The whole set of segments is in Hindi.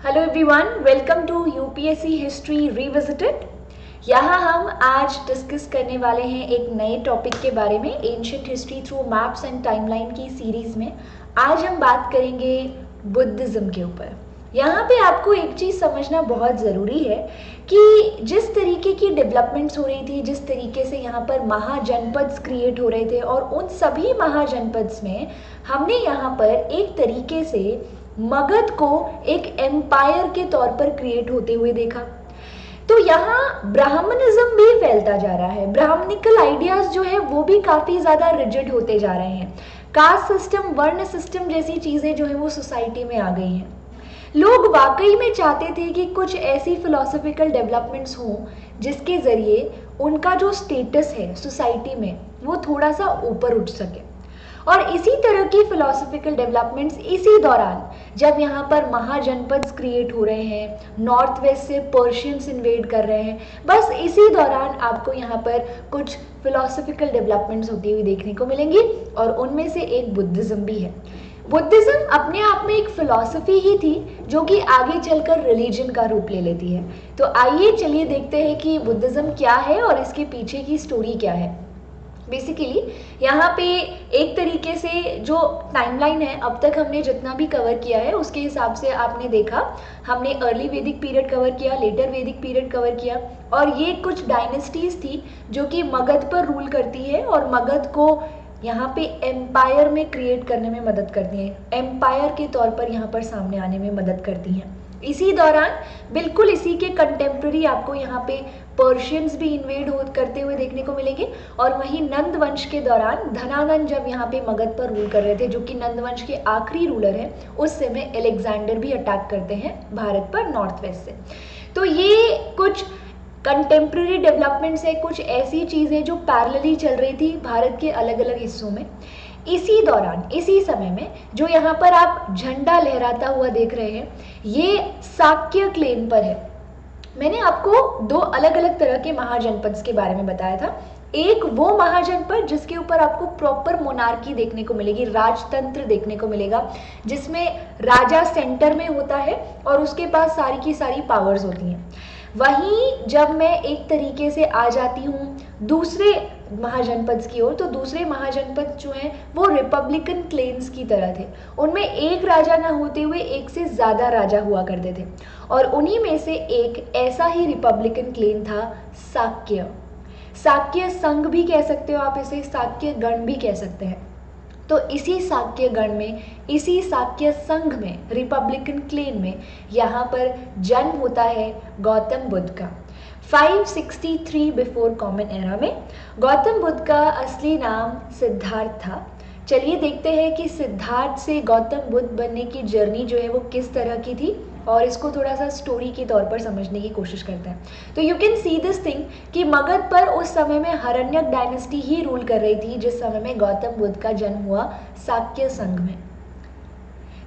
Hello everyone, welcome to UPSC history revisited. यहाँ हम आज डिस्कस करने वाले हैं एक नए टॉपिक के बारे में, ancient history through maps and timeline की सीरीज में। आज हम बात करेंगे बुद्धिज्म के ऊपर। यहाँ पे आपको एक चीज़ समझना बहुत ज़रूरी है कि जिस तरीके की डेवलपमेंट्स हो रही थी, जिस तरीके से यहाँ पर महाजनपद्स क्रिएट हो रहे थे, और उन सभी महाजनपद्स में हमने यहाँ पर एक तरीके से मगध को एक एम्पायर के तौर पर क्रिएट होते हुए देखा। तो यहाँ ब्राह्मणिज्म भी फैलता जा रहा है, ब्राह्मणिकल आइडियाज जो है वो भी काफ़ी ज़्यादा रिजिड होते जा रहे हैं। कास्ट सिस्टम, वर्ण सिस्टम जैसी चीज़ें जो है वो सोसाइटी में आ गई हैं। लोग वाकई में चाहते थे कि कुछ ऐसी फिलोसफिकल डेवलपमेंट्स हों जिसके ज़रिए उनका जो स्टेटस है सोसाइटी में वो थोड़ा सा ऊपर उठ सके। और इसी तरह की फिलोसफिकल डेवलपमेंट्स इसी दौरान जब यहाँ पर महाजनपद्स क्रिएट हो रहे हैं, नॉर्थ वेस्ट से पर्शियंस इन्वेड कर रहे हैं, बस इसी दौरान आपको यहाँ पर कुछ फिलोसफिकल डेवलपमेंट्स होती हुई देखने को मिलेंगी, और उनमें से एक बुद्धिज्म भी है। बुद्धिज्म अपने आप में एक फिलॉसफी ही थी जो कि आगे चलकर रिलीजन का रूप ले लेती है। तो आइए चलिए देखते हैं कि बुद्धिज्म क्या है और इसके पीछे की स्टोरी क्या है। बेसिकली यहाँ पे एक तरीके से जो टाइमलाइन है, अब तक हमने जितना भी कवर किया है उसके हिसाब से आपने देखा, हमने अर्ली वैदिक पीरियड कवर किया, लेटर वैदिक पीरियड कवर किया, और ये कुछ डायनेस्टीज थी जो कि मगध पर रूल करती है और मगध को यहाँ पे एम्पायर में क्रिएट करने में मदद करती हैं, एम्पायर के तौर पर यहाँ पर सामने आने में मदद करती हैं। इसी दौरान बिल्कुल इसी के कंटेम्प्रेरी आपको यहाँ पे पर्शियंस भी इन्वेड करते हुए देखने को मिलेंगे, और वहीं नंद वंश के दौरान धनानंद जब यहाँ पे मगध पर रूल कर रहे थे, जो कि नंद वंश के आखिरी रूलर हैं, उस समय अलेक्जेंडर भी अटैक करते हैं भारत पर नॉर्थ वेस्ट से। तो ये कुछ कंटेम्प्रेरी डेवलपमेंट्स है, कुछ ऐसी चीज़ें जो पैरेलली चल रही थी भारत के अलग अलग हिस्सों में। इसी दौरान, इसी समय में जो यहाँ पर आप झंडा लहराता हुआ देख रहे हैं, ये शाक्य क्लेन पर है। मैंने आपको दो अलग अलग तरह के महाजनपद्स के बारे में बताया था। एक वो महाजनपद जिसके ऊपर आपको प्रॉपर मोनार्की देखने को मिलेगी, राजतंत्र देखने को मिलेगा, जिसमें राजा सेंटर में होता है और उसके पास सारी की सारी पावर्स होती हैं। वहीं जब मैं एक तरीके से आ जाती हूँ दूसरे महाजनपद की ओर, तो दूसरे महाजनपद जो हैं वो रिपब्लिकन क्लेन्स की तरह थे। उनमें एक राजा ना होते हुए एक से ज़्यादा राजा हुआ करते थे, और उन्हीं में से एक ऐसा ही रिपब्लिकन क्लेन था शाक्य। शाक्य संघ भी कह सकते हो आप इसे, शाक्य गण भी कह सकते हैं। तो इसी शाक्य गण में, इसी शाक्य संघ में, रिपब्लिकन क्लेन में यहाँ पर जन्म होता है गौतम बुद्ध का 563 बिफोर कॉमन एरा में। गौतम बुद्ध का असली नाम सिद्धार्थ था। चलिए देखते हैं कि सिद्धार्थ से गौतम बुद्ध बनने की जर्नी जो है वो किस तरह की थी, और इसको थोड़ा सा स्टोरी के तौर पर समझने की कोशिश करते हैं। तो you can see this thing कि मगध पर उस समय में हरण्यक डायनेस्टी ही रूल कर रही थी जिस समय में गौतम बुद्ध का जन्म हुआ शाक्य संघ में।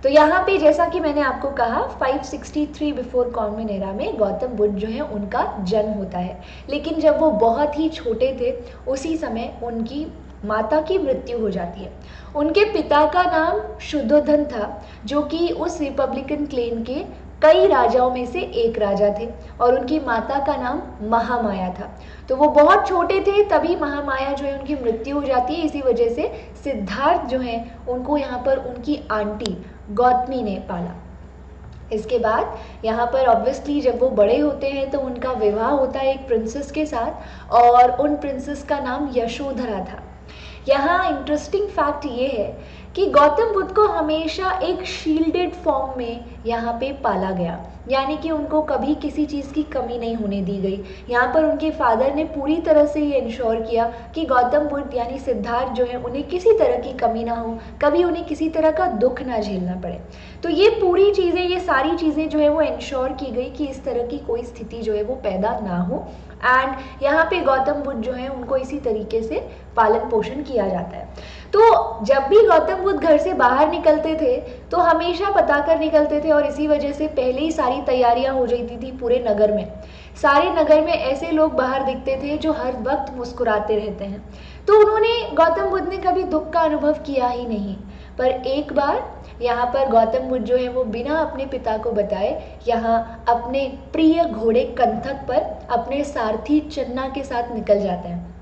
तो यहाँ पे जैसा कि मैंने आपको कहा 563 बिफोर कॉमन एरा में गौतम बुद्ध जो है उनका जन्म होता है, लेकिन जब वो बहुत ही छोटे थे उसी समय उनकी माता की मृत्यु हो जाती है। उनके पिता का नाम शुद्धोधन था, जो कि उस रिपब्लिकन क्लेन के कई राजाओं में से एक राजा थे, और उनकी माता का नाम महामाया था। तो वो बहुत छोटे थे तभी महामाया जो है उनकी मृत्यु हो जाती है। इसी वजह से सिद्धार्थ जो है उनको यहाँ पर उनकी आंटी गौतमी ने पाला। इसके बाद यहाँ पर ऑब्वियसली जब वो बड़े होते हैं तो उनका विवाह होता है एक प्रिंसेस के साथ, और उन प्रिंसेस का नाम यशोधरा था। यहाँ इंटरेस्टिंग फैक्ट ये है कि गौतम बुद्ध को हमेशा एक शील्डेड फॉर्म में यहाँ पे पाला गया, यानी कि उनको कभी किसी चीज़ की कमी नहीं होने दी गई। यहाँ पर उनके फादर ने पूरी तरह से ये इंश्योर किया कि गौतम बुद्ध यानी सिद्धार्थ जो है उन्हें किसी तरह की कमी ना हो, कभी उन्हें किसी तरह का दुख ना झेलना पड़े। तो ये पूरी चीज़ें, ये सारी चीज़ें जो है वो इंश्योर की गई कि इस तरह की कोई स्थिति जो है वो पैदा ना हो। एंड यहाँ पे गौतम बुद्ध जो है उनको इसी तरीके से पालन पोषण किया जाता है। तो जब भी गौतम बुद्ध घर से बाहर निकलते थे तो हमेशा बता कर निकलते थे, और इसी वजह से पहले ही सारी तैयारियां हो जाती थी पूरे नगर में। सारे नगर में ऐसे लोग बाहर दिखते थे जो हर वक्त मुस्कुराते रहते हैं। तो उन्होंने गौतम बुद्ध ने कभी दुख का अनुभव किया ही नहीं। पर एक बार यहाँ पर गौतम बुद्ध जो है वो बिना अपने पिता को बताए यहाँ अपने प्रिय घोड़े कंथक पर अपने सारथी चन्ना के साथ निकल जाते हैं।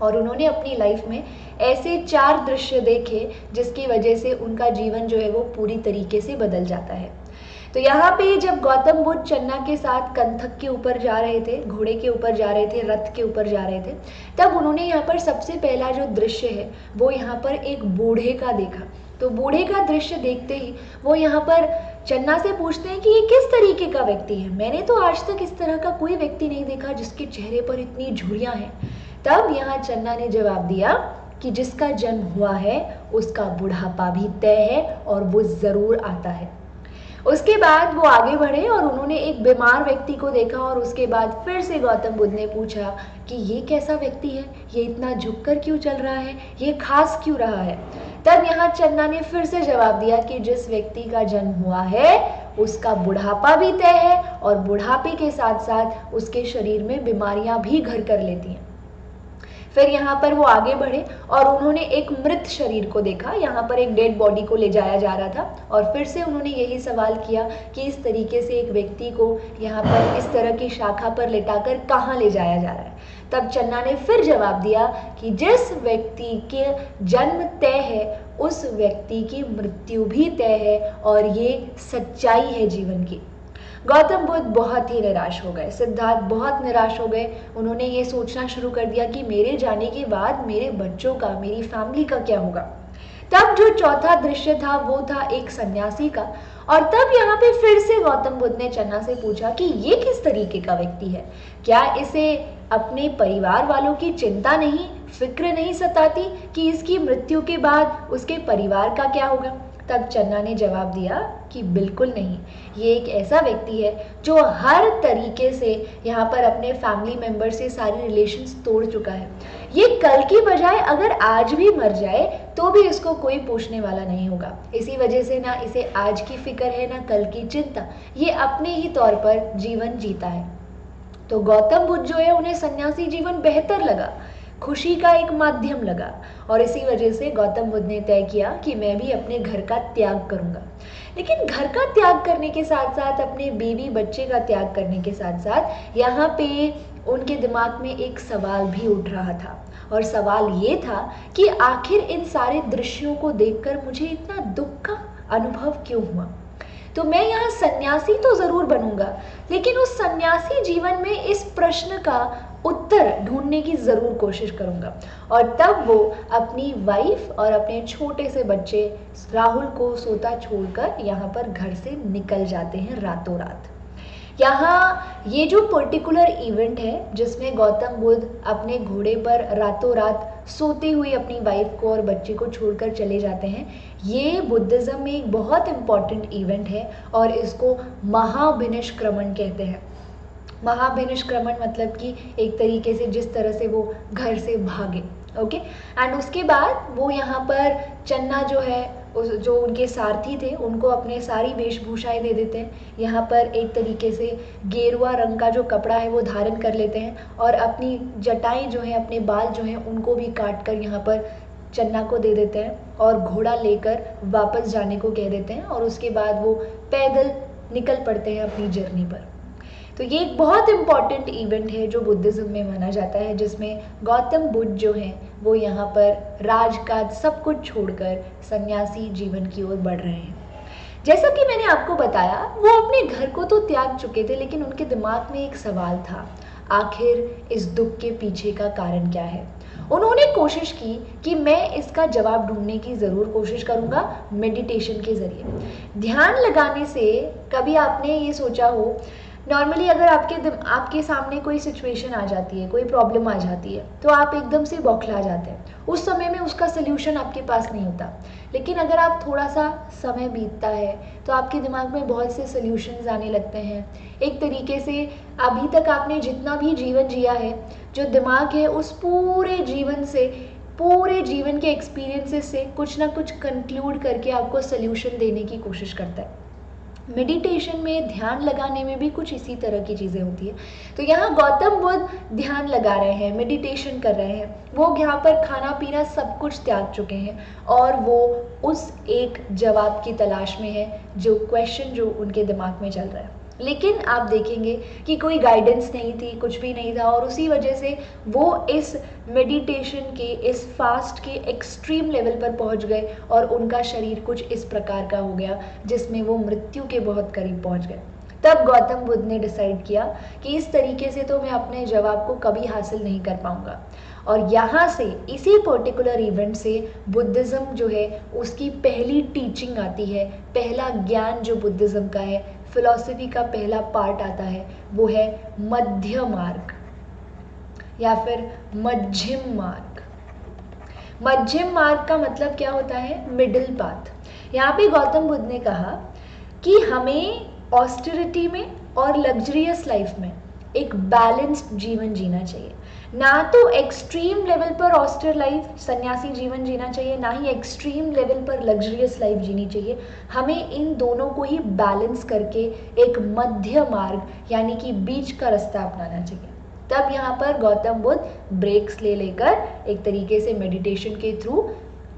और उन्होंने अपनी लाइफ में ऐसे 4 दृश्य देखे जिसकी वजह से उनका जीवन जो है वो पूरी तरीके से बदल जाता है। तो यहाँ पे जब गौतम बुद्ध चन्ना के साथ कंथक के ऊपर जा रहे थे, घोड़े के ऊपर जा रहे थे, रथ के ऊपर जा रहे थे, तब उन्होंने यहाँ पर सबसे पहला जो दृश्य है वो यहाँ पर एक बूढ़े का देखा। तो बूढ़े का दृश्य देखते ही वो यहाँ पर चन्ना से पूछते हैं कि ये किस तरीके का व्यक्ति है, मैंने तो आज तक इस तरह का कोई व्यक्ति नहीं देखा जिसके चेहरे पर इतनी झुर्रियाँ हैं। तब यहाँ चन्ना ने जवाब दिया कि जिसका जन्म हुआ है उसका बुढ़ापा भी तय है और वो ज़रूर आता है। उसके बाद वो आगे बढ़े और उन्होंने एक बीमार व्यक्ति को देखा और उसके बाद फिर से गौतम बुद्ध ने पूछा कि ये कैसा व्यक्ति है, ये इतना झुककर क्यों चल रहा है, ये खास क्यों रहा है। तब यहाँ चन्ना ने फिर से जवाब दिया कि जिस व्यक्ति का जन्म हुआ है उसका बुढ़ापा भी तय है और बुढ़ापे के साथ साथ उसके शरीर में बीमारियां भी घर कर लेती हैं। फिर यहाँ पर वो आगे बढ़े और उन्होंने एक मृत शरीर को देखा। यहाँ पर एक डेड बॉडी को ले जाया जा रहा था और फिर से उन्होंने यही सवाल किया कि इस तरीके से एक व्यक्ति को यहाँ पर इस तरह की शाखा पर लिटाकर कहाँ ले जाया जा रहा है। तब चन्ना ने फिर जवाब दिया कि जिस व्यक्ति के जन्म तय है उस व्यक्ति की मृत्यु भी तय है और ये सच्चाई है जीवन की। गौतम बुद्ध बहुत ही निराश हो गए, सिद्धार्थ बहुत निराश हो गए। उन्होंने ये सोचना शुरू कर दिया कि मेरे जाने के बाद मेरे बच्चों का, मेरी फैमिली का क्या होगा। तब जो चौथा दृश्य था वो था एक सन्यासी का। और तब यहाँ पे फिर से गौतम बुद्ध ने चन्ना से पूछा कि ये किस तरीके का व्यक्ति है, क्या इसे अपने परिवार वालों की चिंता नहीं, फिक्र नहीं सताती कि इसकी मृत्यु के बाद उसके परिवार का क्या होगा। तब चन्ना ने जवाब दिया कि बिल्कुल नहीं, ये एक ऐसा व्यक्ति है जो हर तरीके से यहाँ पर अपने फैमिली मेंबर से सारी रिलेशंस तोड़ चुका है। ये कल की बजाय अगर आज भी मर जाए तो भी इसको कोई पूछने वाला नहीं होगा। इसी वजह से ना इसे आज की फिक्र है ना कल की चिंता, ये अपने ही तौर पर जीवन जीता है। तो गौतम बुद्ध जो है उन्हें सन्यासी जीवन बेहतर लगा, खुशी का एक माध्यम लगा और इसी वजह से गौतम बुद्ध ने तय किया कि मैं भी अपने घर का त्याग करूंगा। लेकिन घर का त्याग करने के साथ साथ अपने बीवी बच्चे का त्याग करने के साथ साथ यहाँ पे उनके दिमाग में एक सवाल भी उठ रहा था और सवाल ये था कि आखिर इन सारे दृश्यों को देखकर मुझे इतना दुख का अनुभव क्यों हुआ। तो मैं यहाँ सन्यासी तो जरूर बनूंगा, लेकिन उस सन्यासी जीवन में इस प्रश्न का उत्तर ढूंढने की जरूर कोशिश करूंगा। और तब वो अपनी वाइफ और अपने छोटे से बच्चे राहुल को सोता छोड़कर यहाँ पर घर से निकल जाते हैं रातों रात। यहाँ ये जो पर्टिकुलर इवेंट है जिसमें गौतम बुद्ध अपने घोड़े पर रातों रात सोते हुए अपनी वाइफ को और बच्चे को छोड़कर चले जाते हैं, ये बुद्धिज्म में एक बहुत इम्पॉर्टेंट इवेंट है और इसको महाभिनिष्क्रमण कहते हैं। महाभिनिष्क्रमण मतलब कि एक तरीके से जिस तरह से वो घर से भागे, ओके। एंड उसके बाद वो यहाँ पर चन्ना जो है जो उनके सारथी थे उनको अपने सारी वेशभूषाएं दे देते हैं। यहाँ पर एक तरीके से गेरुआ रंग का जो कपड़ा है वो धारण कर लेते हैं और अपनी जटाएं जो है, अपने बाल जो हैं उनको भी काट कर यहाँ पर चन्ना को दे देते हैं और घोड़ा लेकर वापस जाने को कह देते हैं और उसके बाद वो पैदल निकल पड़ते हैं अपनी जर्नी पर। तो ये एक बहुत इम्पॉर्टेंट इवेंट है जो बुद्धिज्म में माना जाता है, जिसमें गौतम बुद्ध जो हैं वो यहाँ पर राजकाज सब कुछ छोड़कर सन्यासी जीवन की ओर बढ़ रहे हैं। जैसा कि मैंने आपको बताया वो अपने घर को तो त्याग चुके थे, लेकिन उनके दिमाग में एक सवाल था, आखिर इस दुख के पीछे का कारण क्या है। उन्होंने कोशिश की कि मैं इसका जवाब ढूंढने की ज़रूर कोशिश करूँगा मेडिटेशन के ज़रिए। ध्यान लगाने से कभी आपने ये सोचा हो, नॉर्मली अगर आपके सामने कोई सिचुएशन आ जाती है, कोई प्रॉब्लम आ जाती है तो आप एकदम से बौखला जाते हैं, उस समय में उसका सल्यूशन आपके पास नहीं होता। लेकिन अगर आप थोड़ा सा समय बीतता है तो आपके दिमाग में बहुत से सल्यूशंस आने लगते हैं। एक तरीके से अभी तक आपने जितना भी जीवन जिया है, जो दिमाग है उस पूरे जीवन के एक्सपीरियंसेस से कुछ ना कुछ कंक्लूड करके आपको सल्यूशन देने की कोशिश करता है। मेडिटेशन में ध्यान लगाने में भी कुछ इसी तरह की चीज़ें होती है। तो यहाँ गौतम बुद्ध ध्यान लगा रहे हैं, मेडिटेशन कर रहे हैं, वो यहाँ पर खाना पीना सब कुछ त्याग चुके हैं और वो उस एक जवाब की तलाश में है जो क्वेश्चन जो उनके दिमाग में चल रहा है। लेकिन आप देखेंगे कि कोई गाइडेंस नहीं थी, कुछ भी नहीं था, और उसी वजह से वो इस मेडिटेशन के, इस फास्ट के एक्सट्रीम लेवल पर पहुंच गए और उनका शरीर कुछ इस प्रकार का हो गया जिसमें वो मृत्यु के बहुत करीब पहुंच गए। तब गौतम बुद्ध ने डिसाइड किया कि इस तरीके से तो मैं अपने जवाब को कभी हासिल नहीं कर पाऊंगा, और यहाँ से इसी पर्टिकुलर इवेंट से बुद्धिज़्म जो है उसकी पहली टीचिंग आती है, पहला ज्ञान जो बुद्धिज़्म का है, फिलॉसफी का पहला पार्ट आता है, वो है मध्य मार्ग या फिर मध्यम मार्ग। मध्यम मार्ग का मतलब क्या होता है? Middle path. यहाँ पे गौतम बुद्ध ने कहा कि हमें ऑस्टेरिटी में और लग्जरियस लाइफ में एक बैलेंस्ड जीवन जीना चाहिए। ना तो एक्सट्रीम लेवल पर ऑस्टर लाइफ, सन्यासी जीवन जीना चाहिए, ना ही एक्सट्रीम लेवल पर लग्जरियस लाइफ जीनी चाहिए। हमें इन दोनों को ही बैलेंस करके एक मध्य मार्ग यानी कि बीच का रास्ता अपनाना चाहिए। तब यहाँ पर गौतम बुद्ध ब्रेक्स ले लेकर एक तरीके से मेडिटेशन के थ्रू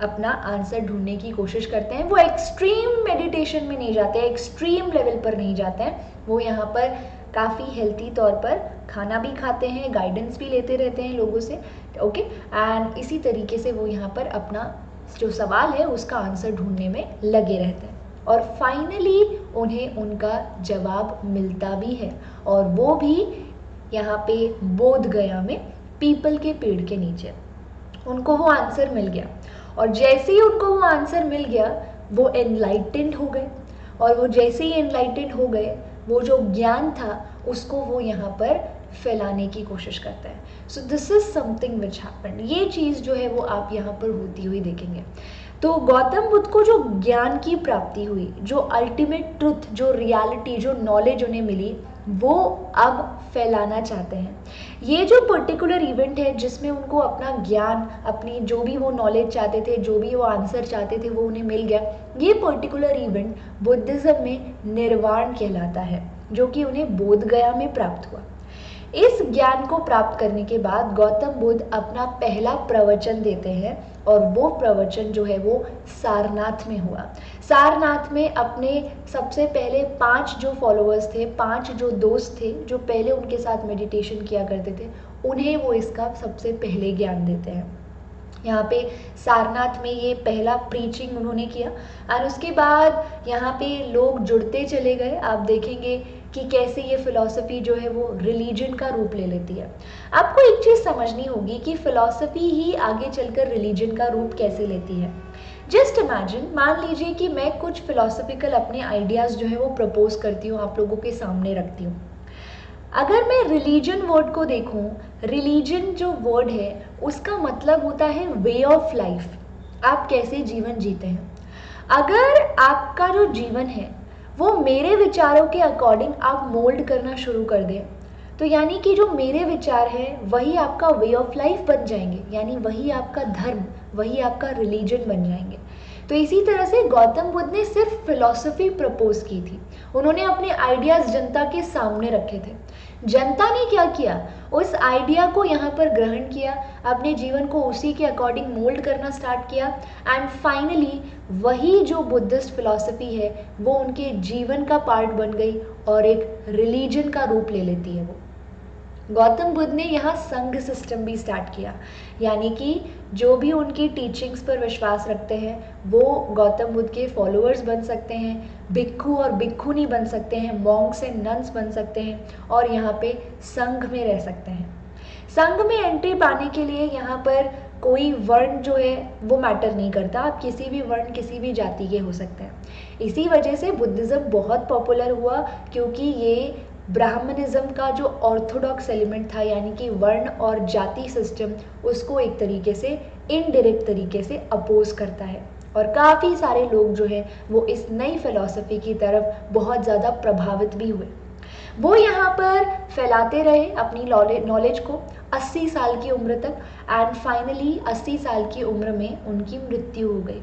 अपना आंसर ढूंढने की कोशिश करते हैं। वो एक्सट्रीम मेडिटेशन में नहीं जाते हैं, एक्सट्रीम लेवल पर नहीं जाते हैं, वो यहाँ पर काफ़ी हेल्थी तौर पर खाना भी खाते हैं, गाइडेंस भी लेते रहते हैं लोगों से, ओके। एंड इसी तरीके से वो यहाँ पर अपना जो सवाल है उसका आंसर ढूंढने में लगे रहते हैं और फाइनली उन्हें उनका जवाब मिलता भी है, और वो भी यहाँ पे बोध गया में पीपल के पेड़ के नीचे उनको वो आंसर मिल गया। और जैसे ही उनको वो आंसर मिल गया वो एनलाइटेंड हो गए, और वो जैसे ही एनलाइटेंड हो गए वो जो ज्ञान था उसको वो यहाँ पर फैलाने की कोशिश करता है। So this is something which happened. ये चीज़ जो है वो आप यहाँ पर होती हुई देखेंगे। तो गौतम बुद्ध को जो ज्ञान की प्राप्ति हुई, जो अल्टीमेट ट्रुथ, जो रियलिटी, जो नॉलेज उन्हें मिली, वो अब फैलाना चाहते हैं। ये जो पर्टिकुलर इवेंट है जिसमें उनको अपना ज्ञान, अपनी जो भी वो नॉलेज चाहते थे, जो भी वो आंसर चाहते थे, वो उन्हें मिल गया। ये पर्टिकुलर इवेंट बुद्धिज़्म में निर्वाण कहलाता है, जो कि उन्हें बोध गया में प्राप्त हुआ। इस ज्ञान को प्राप्त करने के बाद गौतम बुद्ध अपना पहला प्रवचन देते हैं, और वो प्रवचन जो है वो सारनाथ में हुआ। सारनाथ में अपने सबसे पहले 5 जो फॉलोअर्स थे, 5 जो दोस्त थे जो पहले उनके साथ मेडिटेशन किया करते थे, उन्हें वो इसका सबसे पहले ज्ञान देते हैं। यहाँ पे सारनाथ में ये पहला प्रीचिंग उन्होंने किया, और उसके बाद यहाँ पे लोग जुड़ते चले गए। आप देखेंगे कि कैसे ये फिलॉसफी जो है वो रिलीजन का रूप ले लेती है। आपको एक चीज़ समझनी होगी कि फिलॉसफी ही आगे चलकर रिलीजन का रूप कैसे लेती है। जस्ट इमेजिन, मान लीजिए कि मैं कुछ फिलॉसफिकल अपने आइडियाज़ जो है वो प्रपोज करती हूँ, आप लोगों के सामने रखती हूँ। अगर मैं रिलीजन वर्ड को देखूं, रिलीजन जो वर्ड है उसका मतलब होता है वे ऑफ लाइफ, आप कैसे जीवन जीते हैं। अगर आपका जो जीवन है वो मेरे विचारों के अकॉर्डिंग आप मोल्ड करना शुरू कर दें, तो यानी कि जो मेरे विचार हैं वही आपका वे ऑफ लाइफ बन जाएंगे, यानी वही आपका धर्म, वही आपका रिलीजन बन जाएंगे। तो इसी तरह से गौतम बुद्ध ने सिर्फ फिलॉसफी प्रपोज की थी, उन्होंने अपने आइडियाज़ जनता के सामने रखे थे। जनता ने क्या किया, उस आइडिया को यहाँ पर ग्रहण किया, अपने जीवन को उसी के अकॉर्डिंग मोल्ड करना स्टार्ट किया, एंड फाइनली वही जो बुद्धिस्ट फिलॉसफी है वो उनके जीवन का पार्ट बन गई और एक रिलीजन का रूप ले लेती है वो। गौतम बुद्ध ने यहाँ संघ सिस्टम भी स्टार्ट किया, यानी कि जो भी उनकी टीचिंग्स पर विश्वास रखते हैं वो गौतम बुद्ध के फॉलोअर्स बन सकते हैं, भिक्खु और भिक्खुनी बन सकते हैं, मॉन्क्स एंड नन्स बन सकते हैं, और यहाँ पे संघ में रह सकते हैं। संघ में एंट्री पाने के लिए यहाँ पर कोई वर्ण जो है वो मैटर नहीं करता, आप किसी भी वर्ण, किसी भी जाति के हो सकते हैं। इसी वजह से बुद्धिज़्म बहुत पॉपुलर हुआ, क्योंकि ये ब्राह्मणिज्म का जो ऑर्थोडॉक्स एलिमेंट था, यानी कि वर्ण और जाति सिस्टम, उसको एक तरीके से इनडायरेक्ट तरीके से अपोज करता है, और काफ़ी सारे लोग जो हैं वो इस नई फिलॉसफी की तरफ बहुत ज़्यादा प्रभावित भी हुए। वो यहाँ पर फैलाते रहे अपनी नॉलेज को 80 साल की उम्र तक, एंड फाइनली 80 साल की उम्र में उनकी मृत्यु हो गई।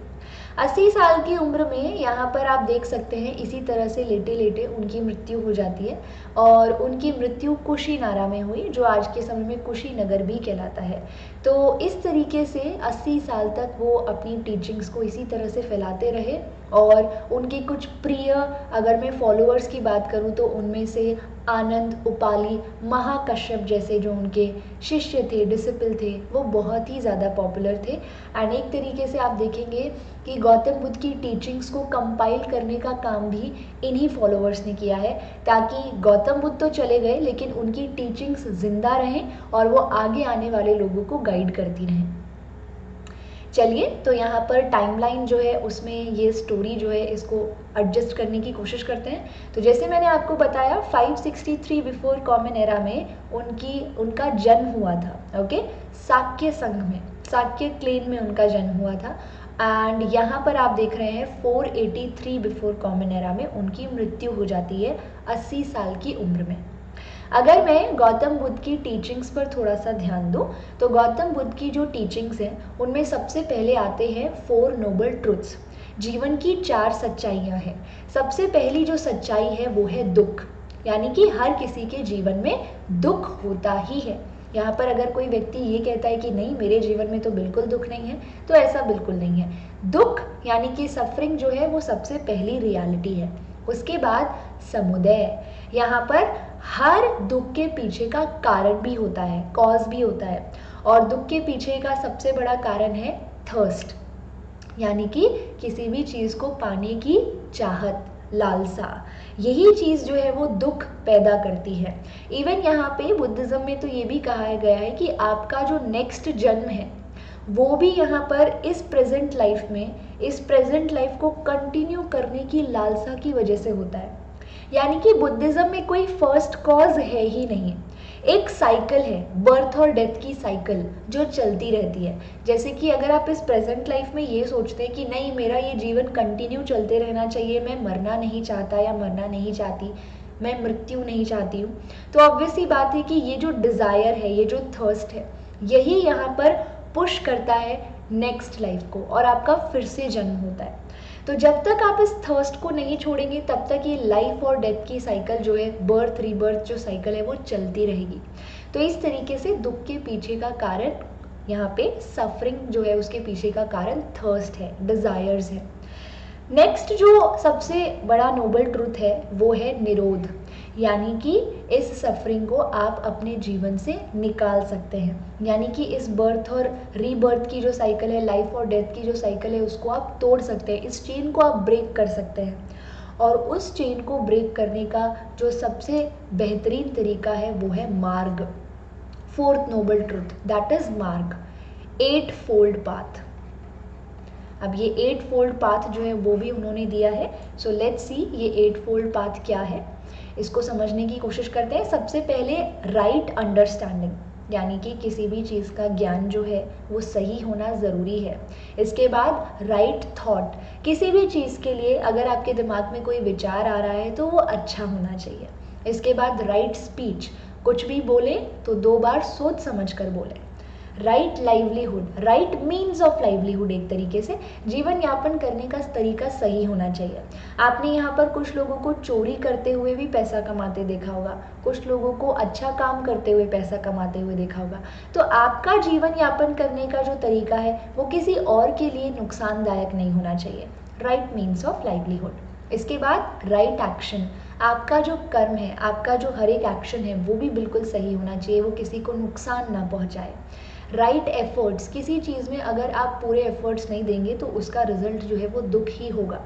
80 साल की उम्र में यहाँ पर आप देख सकते हैं इसी तरह से लेटे लेटे उनकी मृत्यु हो जाती है और उनकी मृत्यु कुशीनारा में हुई, जो आज के समय में कुशीनगर भी कहलाता है। तो इस तरीके से 80 साल तक वो अपनी टीचिंग्स को इसी तरह से फैलाते रहे और उनके कुछ प्रिय, अगर मैं फॉलोअर्स की बात करूँ तो उनमें से आनंद, उपाली, महाकश्यप जैसे जो उनके शिष्य थे, डिसिपल थे, वो बहुत ही ज़्यादा पॉपुलर थे। एंड एक तरीके से आप देखेंगे कि गौतम बुद्ध की टीचिंग्स को कंपाइल करने का काम भी इन्हीं फॉलोअर्स ने किया है, ताकि गौतम बुद्ध तो चले गए लेकिन उनकी टीचिंग्स जिंदा रहें और वो आगे आने वाले लोगों को गाइड करती रहें। चलिए, तो यहाँ पर टाइमलाइन जो है उसमें ये स्टोरी जो है इसको एडजस्ट करने की कोशिश करते हैं। तो जैसे मैंने आपको बताया 563 बिफोर कॉमन एरा में उनका जन्म हुआ था। ओके, शाक्य संघ में, शाक्य क्लेन में उनका जन्म हुआ था। एंड यहाँ पर आप देख रहे हैं 483 बिफोर कॉमन एरा में उनकी मृत्यु हो जाती है 80 साल की उम्र में। अगर मैं गौतम बुद्ध की टीचिंग्स पर थोड़ा सा ध्यान दूं तो गौतम बुद्ध की जो टीचिंग्स हैं उनमें सबसे पहले आते हैं 4 नोबल ट्रुथ्स, जीवन की 4 सच्चाइयाँ हैं। सबसे पहली जो सच्चाई है वो है दुख, यानी कि हर किसी के जीवन में दुख होता ही है। यहाँ पर अगर कोई व्यक्ति ये कहता है कि नहीं मेरे जीवन में तो बिल्कुल दुख नहीं है, तो ऐसा बिल्कुल नहीं है। दुख यानी कि सफरिंग जो है वो सबसे पहली रियलिटी है। उसके बाद समुदय, यहाँ पर हर दुख के पीछे का कारण भी होता है, कॉज भी होता है, और दुख के पीछे का सबसे बड़ा कारण है थर्स्ट, यानी कि किसी भी चीज़ को पाने की चाहत, लालसा। यही चीज़ जो है वो दुख पैदा करती है। इवन यहाँ पे बुद्धिज्म में तो ये भी कहा गया है कि आपका जो नेक्स्ट जन्म है वो भी यहाँ पर इस प्रेजेंट लाइफ में, इस प्रेजेंट लाइफ को कंटिन्यू करने की लालसा की वजह से होता है। यानी कि बुद्धिज्म में कोई फर्स्ट कॉज है ही नहीं, एक साइकिल है, बर्थ और डेथ की साइकिल जो चलती रहती है। जैसे कि अगर आप इस प्रेजेंट लाइफ में ये सोचते हैं कि नहीं मेरा ये जीवन कंटिन्यू चलते रहना चाहिए, मैं मरना नहीं चाहता या मरना नहीं चाहती, मैं मृत्यु नहीं चाहती हूँ, तो ऑब्वियस सी बात है कि ये जो डिज़ायर है, ये जो थर्स्ट है, यही यहाँ पर पुश करता है नेक्स्ट लाइफ को और आपका फिर से जन्म होता है। तो जब तक आप इस थर्स्ट को नहीं छोड़ेंगे तब तक ये लाइफ और डेथ की साइकिल जो है, बर्थ रीबर्थ जो साइकिल है वो चलती रहेगी। तो इस तरीके से दुख के पीछे का कारण, यहाँ पे सफरिंग जो है उसके पीछे का कारण थर्स्ट है, डिजायर्स है। नेक्स्ट जो सबसे बड़ा नोबल ट्रूथ है वो है निरोध, यानी कि इस सफरिंग को आप अपने जीवन से निकाल सकते हैं। यानी कि इस बर्थ और रीबर्थ की जो साइकिल है, लाइफ और डेथ की जो साइकिल है, उसको आप तोड़ सकते हैं, इस चेन को आप ब्रेक कर सकते हैं। और उस चेन को ब्रेक करने का जो सबसे बेहतरीन तरीका है वो है मार्ग, 4th noble truth, that is मार्ग, 8 फोल्ड पाथ। अब ये 8 फोल्ड पाथ जो है वो भी उन्होंने दिया है। सो लेट्स सी ये 8 फोल्ड पाथ क्या है, इसको समझने की कोशिश करते हैं। सबसे पहले राइट अंडरस्टैंडिंग, यानी कि किसी भी चीज़ का ज्ञान जो है वो सही होना ज़रूरी है। इसके बाद राइट थॉट, किसी भी चीज़ के लिए अगर आपके दिमाग में कोई विचार आ रहा है तो वो अच्छा होना चाहिए। इसके बाद राइट स्पीच, कुछ भी बोले तो 2 बार सोच समझ कर बोले। Right livelihood, right means of livelihood, एक तरीके से जीवन यापन करने का तरीका सही होना चाहिए। आपने यहाँ पर कुछ लोगों को चोरी करते हुए भी पैसा कमाते देखा होगा, कुछ लोगों को अच्छा काम करते हुए पैसा कमाते हुए देखा होगा। तो आपका जीवन यापन करने का जो तरीका है वो किसी और के लिए नुकसानदायक नहीं होना चाहिए। Right means of livelihood. इसके बाद राइट एक्शन, आपका जो कर्म है, आपका जो हर एक एक्शन है वो भी बिल्कुल सही होना चाहिए, वो किसी को नुकसान ना पहुँचाए। राइट एफर्ट्स, किसी चीज़ में अगर आप पूरे एफर्ट्स नहीं देंगे तो उसका रिजल्ट जो है वो दुख ही होगा।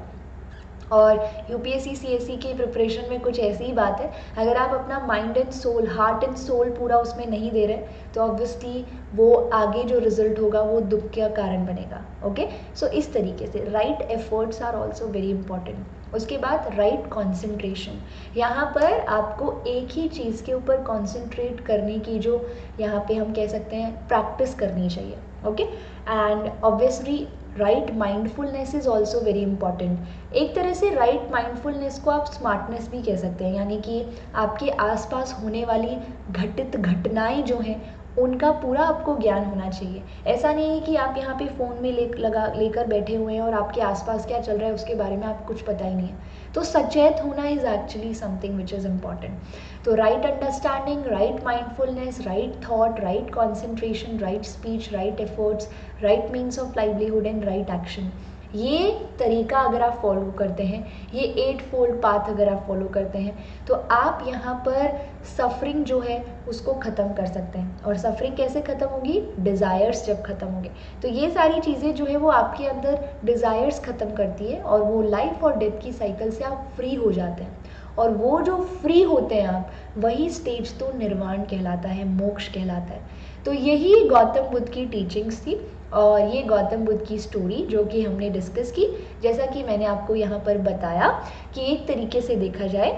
और यूपीएससी सीएससी की प्रिपरेशन में कुछ ऐसी ही बात है, अगर आप अपना mind and soul, heart and soul पूरा उसमें नहीं दे रहे तो ऑब्वियसली वो आगे जो रिजल्ट होगा वो दुख का कारण बनेगा। ओके, सो इस तरीके से right efforts are also very important. उसके बाद राइट कॉन्सेंट्रेशन, यहाँ पर आपको एक ही चीज़ के ऊपर कॉन्सेंट्रेट करने की जो यहाँ पे हम कह सकते हैं प्रैक्टिस करनी चाहिए। Okay, and obviously right mindfulness is also very important. एक तरह से राइट माइंडफुलनेस को आप स्मार्टनेस भी कह सकते हैं, यानी कि आपके आसपास होने वाली घटित घटनाएं जो हैं उनका पूरा आपको ज्ञान होना चाहिए। ऐसा नहीं है कि आप यहाँ पे फ़ोन में लेकर बैठे हुए हैं और आपके आसपास क्या चल रहा है उसके बारे में आपको कुछ पता ही नहीं है। तो सचेत होना is actually something which is important. तो right understanding, right mindfulness, right thought, right concentration, right speech, right efforts, right means of livelihood and right action, ये तरीका अगर आप फॉलो करते हैं, ये 8 फोल्ड पाथ अगर आप फॉलो करते हैं, तो आप यहाँ पर सफरिंग जो है उसको ख़त्म कर सकते हैं। और सफरिंग कैसे ख़त्म होगी? डिज़ायर्स जब ख़त्म होंगे। तो ये सारी चीज़ें जो है वो आपके अंदर डिज़ायर्स ख़त्म करती है और वो लाइफ और डेथ की साइकिल से आप फ्री हो जाते हैं। और वो जो फ्री होते हैं आप, वही स्टेज तो निर्वाण कहलाता है, मोक्ष कहलाता है। तो यही गौतम बुद्ध की टीचिंग्स थी और ये गौतम बुद्ध की स्टोरी जो कि हमने डिस्कस की। जैसा कि मैंने आपको यहाँ पर बताया कि एक तरीके से देखा जाए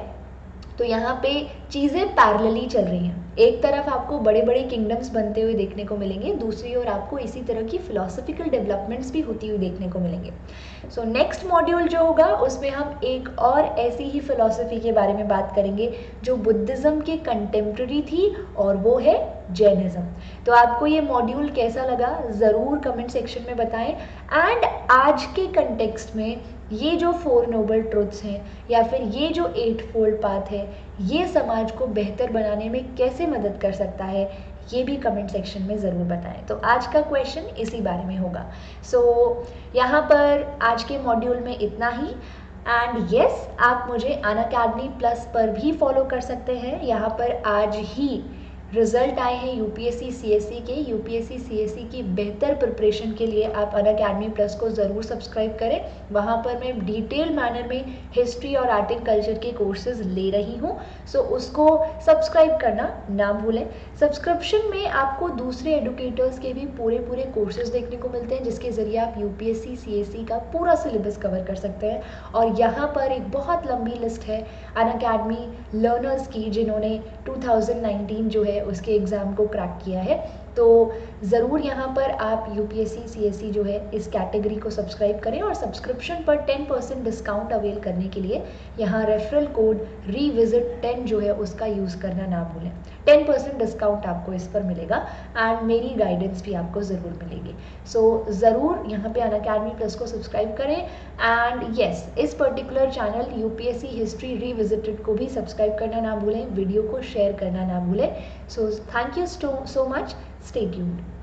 तो यहाँ पे चीज़ें पैरेलली चल रही हैं। एक तरफ आपको बड़े बड़े किंगडम्स बनते हुए देखने को मिलेंगे, दूसरी ओर आपको इसी तरह की फिलोसफिकल डेवलपमेंट्स भी होती हुई देखने को मिलेंगे। सो नेक्स्ट मॉड्यूल जो होगा उसमें हम एक और ऐसी ही फिलॉसफी के बारे में बात करेंगे जो बुद्धिज़्म के कंटेम्प्रेरी थी, और वो है जैनिज़्म। तो आपको ये मॉड्यूल कैसा लगा ज़रूर कमेंट सेक्शन में बताएं। एंड आज के कंटेक्स्ट में ये जो 4 नोबल ट्रुथ्स हैं या फिर ये जो 8 फोल्ड पाथ है, ये समाज को बेहतर बनाने में कैसे मदद कर सकता है, ये भी कमेंट सेक्शन में ज़रूर बताएं। तो आज का क्वेश्चन इसी बारे में होगा। सो यहाँ पर आज के मॉड्यूल में इतना ही। एंड यस, आप मुझे अनअकैडमी प्लस पर भी फॉलो कर सकते हैं। यहाँ पर आज ही रिजल्ट आए हैं यूपीएससी सीएससी के। यूपीएससी सीएससी की बेहतर प्रिपरेशन के लिए आप अनअकैडमी प्लस को ज़रूर सब्सक्राइब करें। वहाँ पर मैं डिटेल मैनर में हिस्ट्री और आर्ट एंड कल्चर के कोर्सेज ले रही हूँ। सो उसको सब्सक्राइब करना ना भूलें। सब्सक्रिप्शन में आपको दूसरे एडुकेटर्स के भी पूरे कोर्सेज देखने को मिलते हैं, जिसके ज़रिए आप यूपीएससी सीएससी का पूरा सिलेबस कवर कर सकते हैं। और यहाँ पर एक बहुत लंबी लिस्ट है अनअकैडमी लर्नर्स की जिन्होंने 2019 जो है उसके एग्ज़ाम को क्रैक किया है। तो ज़रूर यहाँ पर आप यूपीएससी सीएससी जो है इस कैटेगरी को सब्सक्राइब करें और सब्सक्रिप्शन पर 10% डिस्काउंट अवेल करने के लिए यहाँ रेफरल कोड revisit10 जो है उसका यूज़ करना ना भूलें। 10% डिस्काउंट आपको इस पर मिलेगा एंड मेरी गाइडेंस भी आपको ज़रूर मिलेगी। सो ज़रूर यहाँ पे अनअकैडमी प्लस को सब्सक्राइब करें। एंड यस, इस particular channel UPSC history revisited को भी सब्सक्राइब करना ना भूलें, वीडियो को शेयर करना ना भूलें। So thank you so much. Stay tuned.